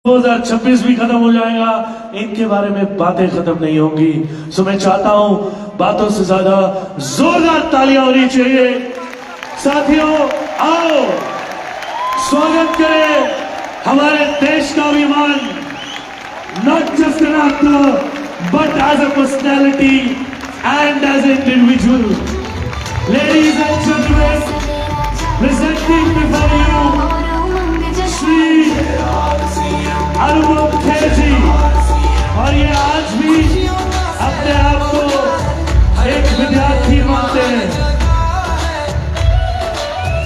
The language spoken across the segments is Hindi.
2026 भी खत्म हो जाएगा, इनके बारे में बातें खत्म नहीं होंगी। सो मैं चाहता हूं बातों से ज्यादा जोरदार तालियां होनी चाहिए। साथियों आओ स्वागत करें हमारे देश का अभिमान, not just an actor but as a personality and as an individual. Ladies and gentleman, presenting before you Shri Anubhav Kher जी। और ये आज भी अपने आप को एक विद्यार्थी मानते हैं।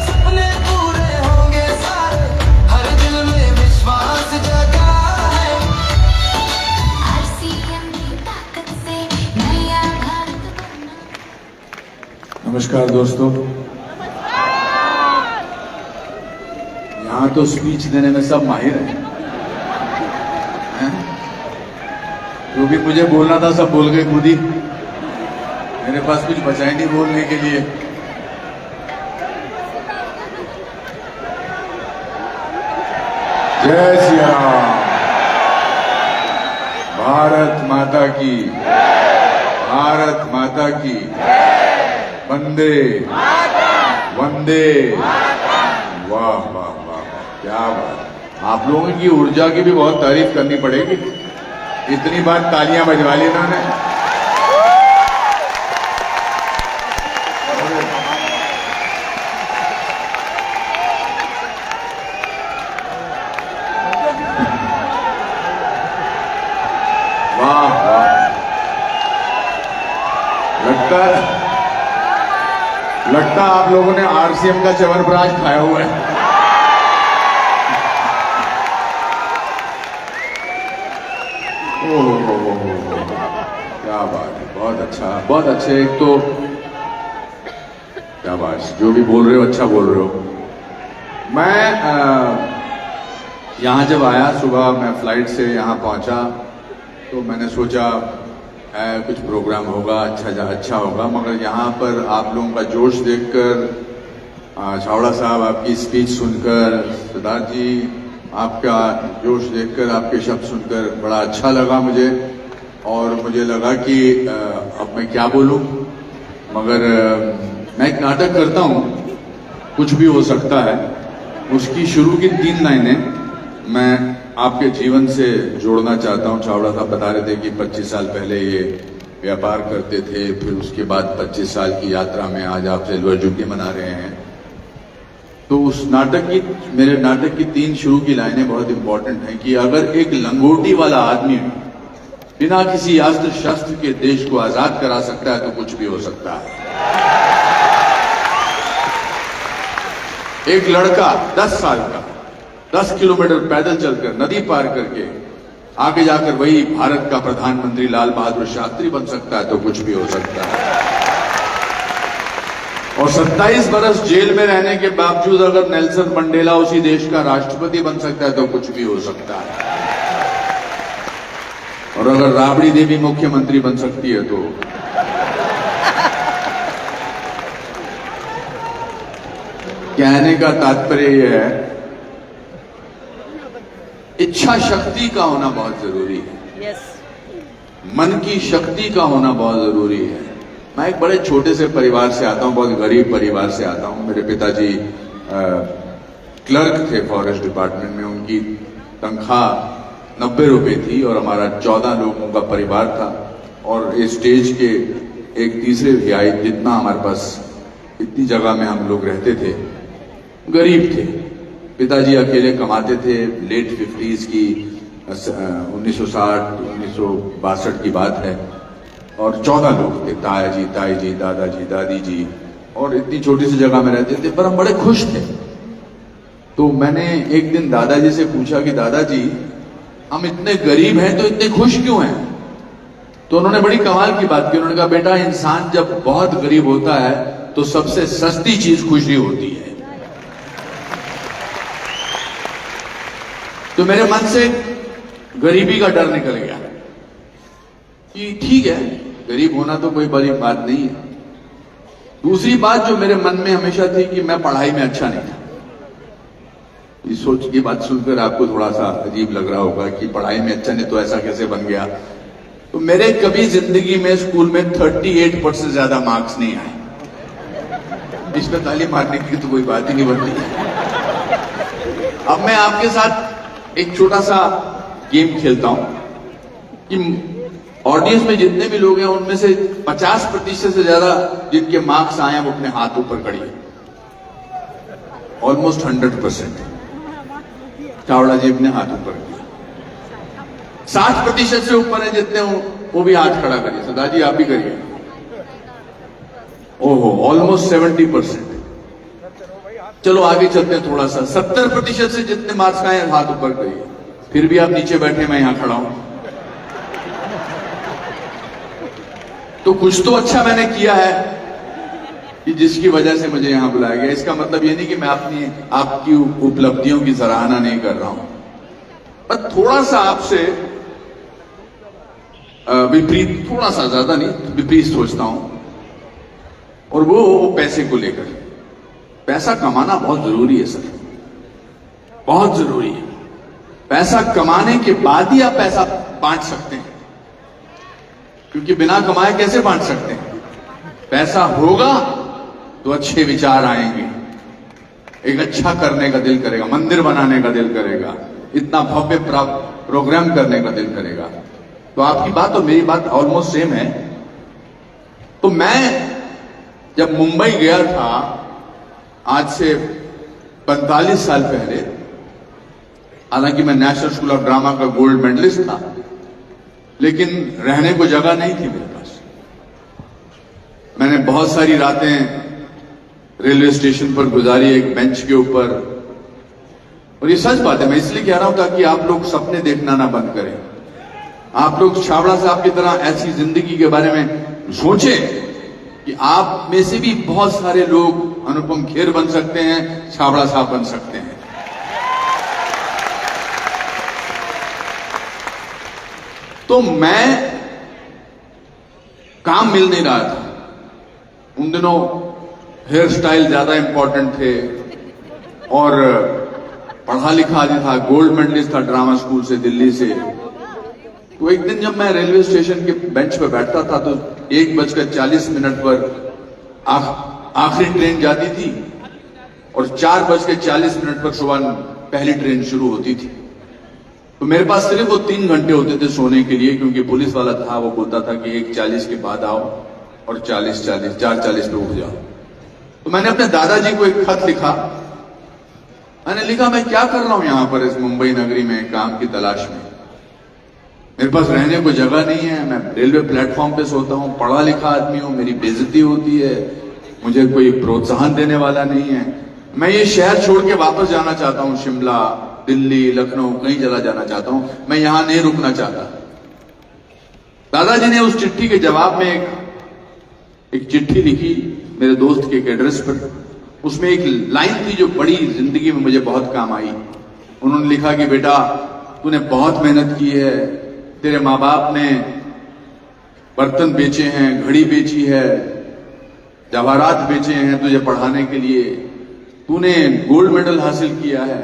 सपने पूरे होंगे सारे, हर दिल में विश्वास जगा है। RCM की ताकत से नया भारत बनना। नमस्कार दोस्तों, यहाँ तो स्पीच देने में सब माहिर हैं। जो भी मुझे बोलना था सब बोल गए खुद ही। मेरे पास कुछ बचा ही नहीं बोलने के लिए। जय श्री राम, भारत माता की, भारत माता की, वंदे वंदे। वाह वाह वाह वाह, क्या बात। आप लोगों की ऊर्जा की भी बहुत तारीफ करनी पड़ेगी। इतनी बार तालियां बजवा ली इन्होंने। वाह वाह, लगता आप लोगों ने आरसीएम का च्यवनप्राश खाया हुआ है। क्या बात है, बहुत अच्छा, बहुत अच्छे। एक तो क्या बात, जो भी बोल रहे हो अच्छा बोल रहे हो। मैं यहाँ जब आया सुबह, मैं फ्लाइट से यहाँ पहुँचा तो मैंने सोचा कुछ प्रोग्राम होगा, अच्छा होगा। मगर यहाँ पर आप लोगों का जोश देखकर, छावड़ा साहब आपकी स्पीच सुनकर, सिद्धार्थ जी आपका जोश देखकर, आपके शब्द सुनकर बड़ा अच्छा लगा मुझे। और मुझे लगा कि अब मैं क्या बोलूं, मगर मैं एक नाटक करता हूं, कुछ भी हो सकता है। उसकी शुरू की 3 लाइनें मैं आपके जीवन से जोड़ना चाहता हूं। छावड़ा साहब बता रहे थे कि 25 साल पहले ये व्यापार करते थे, फिर उसके बाद 25 साल की यात्रा में आज आप सिल्वर जुबली मना रहे हैं। तो उस मेरे नाटक की 3 शुरू की लाइनें बहुत इंपॉर्टेंट हैं कि अगर एक लंगोटी वाला आदमी बिना किसी अस्त्र शस्त्र के देश को आजाद करा सकता है तो कुछ भी हो सकता है। एक लड़का 10 साल का 10 किलोमीटर पैदल चलकर, नदी पार करके आगे जाकर वही भारत का प्रधानमंत्री लाल बहादुर शास्त्री बन सकता है तो कुछ भी हो सकता है। और 27 बरस जेल में रहने के बावजूद अगर नेल्सन मंडेला उसी देश का राष्ट्रपति बन सकता है तो कुछ भी हो सकता है। और अगर राबड़ी देवी मुख्यमंत्री बन सकती है तो कहने का तात्पर्य यह है, इच्छा शक्ति का होना बहुत जरूरी है। मन की शक्ति का होना बहुत जरूरी है। मैं एक बड़े छोटे से परिवार से आता हूं, बहुत गरीब परिवार से आता हूं। मेरे पिताजी क्लर्क थे फॉरेस्ट डिपार्टमेंट में, उनकी तनख्वाह 90 रुपए थी और हमारा 14 लोगों का परिवार था। और इस स्टेज के एक तीसरे भाई जितना हमारे पास, इतनी जगह में हम लोग रहते थे, गरीब थे। पिताजी अकेले कमाते थे। लेट 50s की 1960 1962 की बात है। और 14 लोग थे, ताया जी, ताई जी, दादाजी, दादी जी, और इतनी छोटी सी जगह में रहते थे, पर हम बड़े खुश थे। तो मैंने एक दिन दादाजी से पूछा कि दादाजी, हम इतने गरीब हैं तो इतने खुश क्यों हैं? तो उन्होंने बड़ी कमाल की बात की। उन्होंने कहा, बेटा इंसान जब बहुत गरीब होता है तो सबसे सस्ती चीज खुशी होती है। तो मेरे मन से गरीबी का डर निकल गया कि ठीक है, गरीब होना तो कोई बड़ी बात नहीं है। दूसरी बात जो मेरे मन में हमेशा थी कि मैं पढ़ाई में अच्छा नहीं था। ये बात सुनकर आपको थोड़ा सा अजीब लग रहा होगा कि पढ़ाई में अच्छा नहीं तो ऐसा कैसे बन गया। तो मेरे कभी जिंदगी में स्कूल में 38% से ज्यादा मार्क्स नहीं आए। इसमें ताली मारने की तो कोई बात ही नहीं बनती। अब मैं आपके साथ एक छोटा सा गेम खेलता हूं कि ऑडियंस में जितने भी लोग हैं उनमें से 50% से ज्यादा जिनके मार्क्स आए हैं वो अपने हाथ ऊपर करिए। ऑलमोस्ट 100%। चावड़ा जी अपने हाथ ऊपर किया। 60% से ऊपर है जितने वो भी हाथ खड़ा करिए। सदा जी आप भी करिए। ओहो, ऑलमोस्ट 70%। चलो आगे चलते हैं थोड़ा सा। 70% से जितने मार्क्स आए हाथ ऊपर करिए। फिर भी आप नीचे बैठे, मैं यहां खड़ा हूं। तो कुछ तो अच्छा मैंने किया है कि जिसकी वजह से मुझे यहां बुलाया गया। इसका मतलब ये नहीं कि मैं आपकी उपलब्धियों की सराहना नहीं कर रहा हूं, पर थोड़ा सा आपसे विपरीत, थोड़ा सा, ज्यादा नहीं, विपरीत सोचता हूं। और वो पैसे को लेकर। पैसा कमाना बहुत जरूरी है सर, बहुत जरूरी है। पैसा कमाने के बाद ही आप पैसा बांट सकते हैं, क्योंकि बिना कमाए कैसे बांट सकते हैं। पैसा होगा तो अच्छे विचार आएंगे, एक अच्छा करने का दिल करेगा, मंदिर बनाने का दिल करेगा, इतना भव्य प्रोग्राम करने का दिल करेगा। तो आपकी बात और मेरी बात ऑलमोस्ट सेम है। तो मैं जब मुंबई गया था आज से 45 साल पहले, हालांकि मैं नेशनल स्कूल ऑफ ड्रामा का गोल्ड मेडलिस्ट था, लेकिन रहने को जगह नहीं थी मेरे पास। मैंने बहुत सारी रातें रेलवे स्टेशन पर गुजारी, एक बेंच के ऊपर। और ये सच बात है, मैं इसलिए कह रहा हूं ताकि आप लोग सपने देखना ना बंद करें। आप लोग छाबड़ा साहब की तरह ऐसी जिंदगी के बारे में सोचें कि आप में से भी बहुत सारे लोग अनुपम खेर बन सकते हैं, छाबड़ा साहब बन सकते हैं। तो मैं काम मिल नहीं रहा था उन दिनों। हेयर स्टाइल ज्यादा इंपॉर्टेंट थे और पढ़ा लिखा आदमी था, गोल्ड मेडलिस्ट था ड्रामा स्कूल से, दिल्ली से। तो एक दिन जब मैं रेलवे स्टेशन के बेंच पर बैठता था तो 1:40 पर आखिरी ट्रेन जाती थी और 4:40 पर सुबह पहली ट्रेन शुरू होती थी। तो मेरे पास सिर्फ वो 3 घंटे होते थे सोने के लिए, क्योंकि पुलिस वाला था, वो बोलता था कि 1:40 के बाद आओ और 4:40 पे उठ जाओ। तो मैंने अपने दादाजी को एक खत लिखा। मैंने लिखा, मैं क्या कर रहा हूं यहां पर इस मुंबई नगरी में काम की तलाश में। मेरे पास रहने को जगह नहीं है, मैं रेलवे प्लेटफॉर्म पे सोता हूं, पढ़ा लिखा आदमी हूं, मेरी बेइज्जती होती है, मुझे कोई प्रोत्साहन देने वाला नहीं है। मैं ये शहर छोड़ के वापस जाना चाहता हूं, शिमला, दिल्ली, लखनऊ, कहीं चला जाना चाहता हूं, मैं यहां नहीं रुकना चाहता। दादाजी ने उस चिट्ठी के जवाब में एक चिट्ठी लिखी मेरे दोस्त के एक एड्रेस पर। उसमें एक लाइन थी जो बड़ी जिंदगी में मुझे बहुत काम आई। उन्होंने लिखा कि बेटा, तूने बहुत मेहनत की है, तेरे माँ बाप ने बर्तन बेचे हैं, घड़ी बेची है, जवाहरात बेचे हैं तुझे पढ़ाने के लिए, तूने गोल्ड मेडल हासिल किया है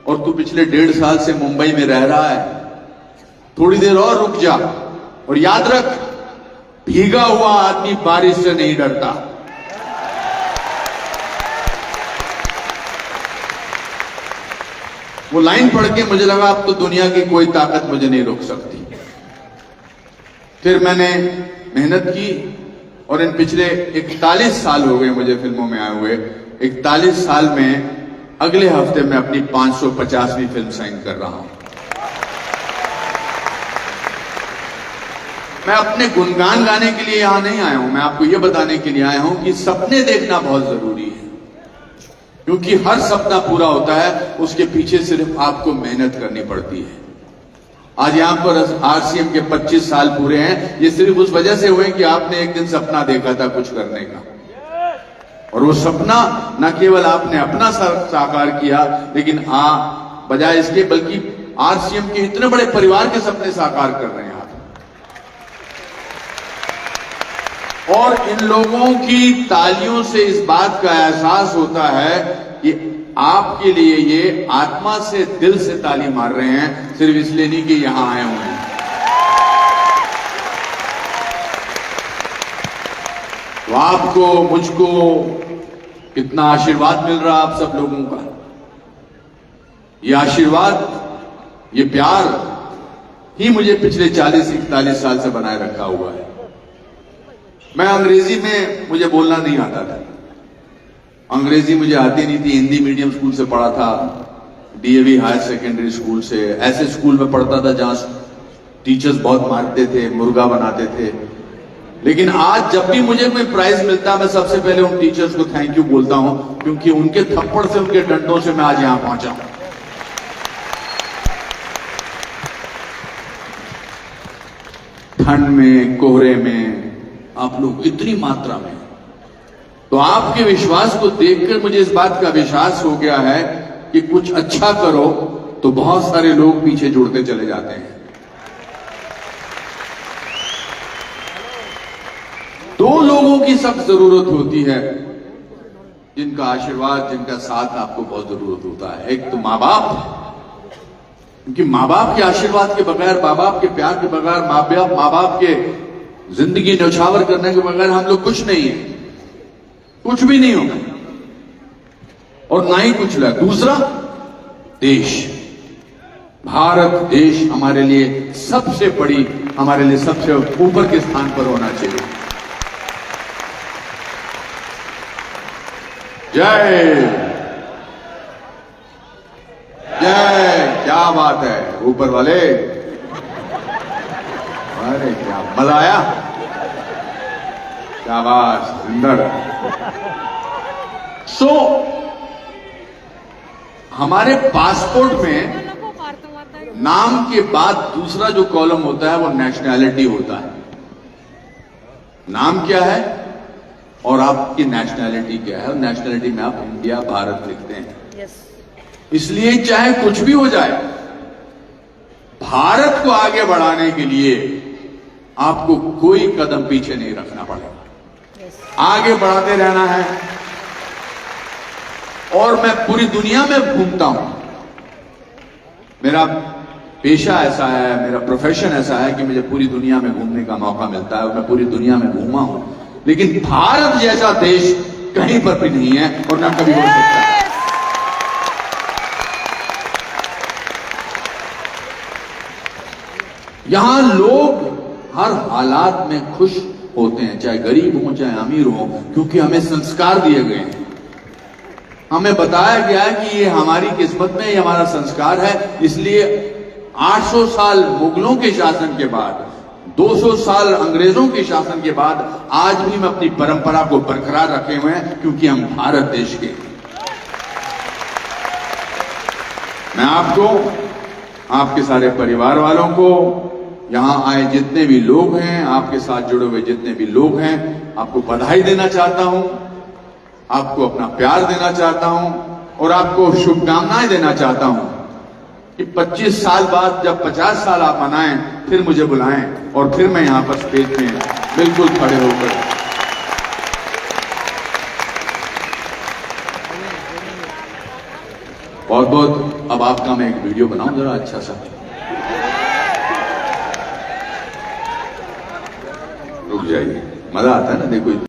और तू पिछले 1.5 साल से मुंबई में रह रहा है। थोड़ी देर और रुक जा और याद रख, भीगा हुआ आदमी बारिश से नहीं डरता। वो लाइन पढ़ के मुझे लगा अब तो दुनिया की कोई ताकत मुझे नहीं रोक सकती। फिर मैंने मेहनत की और इन पिछले 41 साल हो गए मुझे फिल्मों में आए हुए। 41 साल में अगले हफ्ते मैं अपनी 550वीं फिल्म साइन कर रहा हूं। मैं अपने गुणगान गाने के लिए यहां नहीं आया हूं, मैं आपको यह बताने के लिए आया हूं कि सपने देखना बहुत जरूरी है, क्योंकि हर सपना पूरा होता है उसके पीछे सिर्फ आपको मेहनत करनी पड़ती है। आज यहां पर आरसीएम के 25 साल पूरे हैं, ये सिर्फ उस वजह से हुए कि आपने एक दिन सपना देखा था कुछ करने का, और वो सपना न केवल आपने अपना साकार किया, लेकिन बजाय इसके बल्कि आरसीएम के इतने बड़े परिवार के सपने साकार कर रहे हैं आप। और इन लोगों की तालियों से इस बात का एहसास होता है कि आपके लिए ये आत्मा से दिल से ताली मार रहे हैं, सिर्फ इसलिए नहीं कि यहां आए हुए हैं। तो आपको, मुझको कितना आशीर्वाद मिल रहा आप सब लोगों का। ये आशीर्वाद, ये प्यार ही मुझे पिछले 40-41 साल से बनाए रखा हुआ है। मैं अंग्रेजी में, मुझे बोलना नहीं आता था, अंग्रेजी मुझे आती नहीं थी। हिंदी मीडियम स्कूल से पढ़ा था, डीएवी हायर सेकेंडरी स्कूल से, ऐसे स्कूल में पढ़ता था जहां टीचर्स बहुत मारते थे, मुर्गा बनाते थे। लेकिन आज जब भी मुझे कोई प्राइज मिलता है, मैं सबसे पहले उन टीचर्स को थैंक यू बोलता हूं, क्योंकि उनके थप्पड़ से, उनके डंडों से मैं आज यहां पहुंचा हूं। ठंड में, कोहरे में आप लोग इतनी मात्रा में, तो आपके विश्वास को देखकर मुझे इस बात का विश्वास हो गया है कि कुछ अच्छा करो तो बहुत सारे लोग पीछे जुड़ते चले जाते हैं। दो लोगों की सब जरूरत होती है, जिनका आशीर्वाद, जिनका साथ आपको बहुत जरूरत होता है। एक तो माँ बाप, क्योंकि माँ बाप के आशीर्वाद के बगैर, माँ बाप के प्यार के बगैर, माँ बाप के जिंदगी न्यौछावर करने के बगैर हम लोग कुछ नहीं है, कुछ भी नहीं होगा और ना ही कुछ लगा। दूसरा, देश, भारत देश हमारे लिए सबसे बड़ी, हमारे लिए सबसे ऊपर के स्थान पर होना चाहिए। जय जय, क्या बात है ऊपर वाले, अरे क्या मजा आया, क्या बात, सुंदर। सो हमारे पासपोर्ट में नाम के बाद दूसरा जो कॉलम होता है वो नेशनैलिटी होता है। नाम क्या है और आपकी नेशनैलिटी क्या है, और नेशनैलिटी में आप इंडिया, भारत लिखते हैं। इसलिए चाहे कुछ भी हो जाए, भारत को आगे बढ़ाने के लिए आपको कोई कदम पीछे नहीं रखना पड़ेगा, आगे बढ़ाते रहना है। और मैं पूरी दुनिया में घूमता हूं, मेरा पेशा ऐसा है, मेरा प्रोफेशन ऐसा है कि मुझे पूरी दुनिया में घूमने का मौका मिलता है और मैं पूरी दुनिया में घूमा हूं। लेकिन भारत जैसा देश कहीं पर भी नहीं है और ना कभी हो सकता है। यहां लोग हर हालात में खुश होते हैं, चाहे गरीब हो चाहे अमीर हो, क्योंकि हमें संस्कार दिए गए हैं, हमें बताया गया है कि ये हमारी किस्मत में, ये हमारा संस्कार है। इसलिए 800 साल मुगलों के शासन के बाद, 200 साल अंग्रेजों के शासन के बाद, आज भी हम अपनी परंपरा को बरकरार रखे हुए हैं, क्योंकि हम भारत देश के। मैं आपको, आपके सारे परिवार वालों को, यहां आए जितने भी लोग हैं, आपके साथ जुड़े हुए जितने भी लोग हैं, आपको बधाई देना चाहता हूं, आपको अपना प्यार देना चाहता हूं और आपको शुभकामनाएं देना चाहता हूं कि 25 साल बाद जब 50 साल आप मनाएं, फिर मुझे बुलाएं और फिर मैं यहां पर स्टेज में बिल्कुल खड़े होकर बहुत बहुत। अब आपका मैं एक वीडियो बनाऊं जरा अच्छा सा, रुक जाइए, मजा आता है ना देखो।